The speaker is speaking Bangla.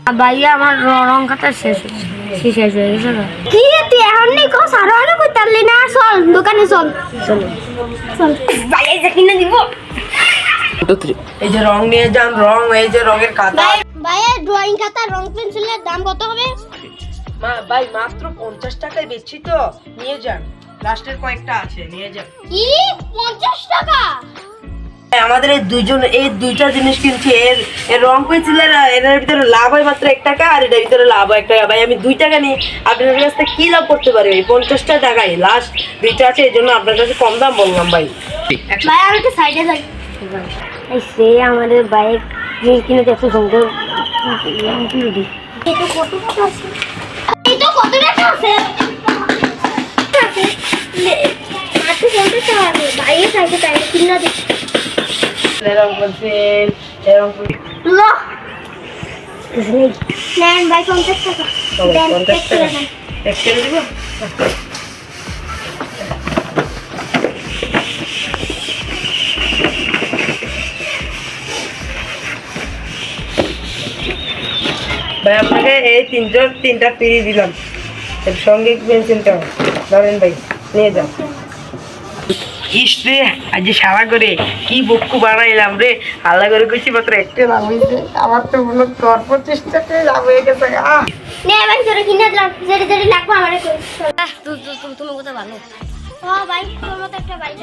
ভাইয়া আমার রং কাটা শেষ হয়ে গেছে না। কি তুই এখন নেই কো সারা আলো কই তারলি না চল দোকানে চল চল ভাইয়া যে কিনে দিব। এই যে রং নিয়ে যান, রং এই যে রঙের খাতা। ভাইয়া ড্রয়িং খাতা রং পেন্সিলের দাম কত হবে? ভাই মাত্র 50 টাকায় বেচছি তো, নিয়ে যান। লাস্টের কয়েকটা আছে, নিয়ে যান। কি 50 টাকা? আমাদের এই দুইটা জিনিস কিনছি, এর রং পেন্সিলের এর ভিতরে লাভ হয় মাত্র 1 টাকা, আর এটার ভিতরে লাভ হয় 1 টাকা। ভাই আমি 2 টাকা নিয়ে আপনার কাছ থেকে কি লাভ করতে পারি? 50 টাকায় লাস্ট দুইটা আছে, এই জন্য আপনার কাছে কম দাম বললাম ভাই। ভাই আমি একটু সাইডে যাই। সে আমাদের বাইক কিনে এত সুন্দর এটা কত টাকা আছে? এটা কত টাকা আছে? মাত্র 50 টাকা আছে। ভাইয়া সাইডে তাই কিনা দে। রং পেন্সিল, রং লো নেন ভাই 50 টাকা দেন 50 টাকা দেন। এক করে দিব। ভাই আপনাকে এই তিনটা ফ্রি দিলাম, এর সঙ্গে পেন্সিলটা ধরেন ভাই, নিয়ে যান। ইস রে, আজ সারা করে কি বক্কু বানাইলাম রে, আল্লাহ করে কইছি মাত্র একটা লাভ হয়েছে। আমার তো মনে হয় 25 টাকায় লাভ হয়ে গেছে। নে ভাই তোরা কিনে দিলাম, যেটা যেটা লাগবে আমারে কই। তুমি কোথায় ভালো ও ভাই তোর মতো একটা ভাই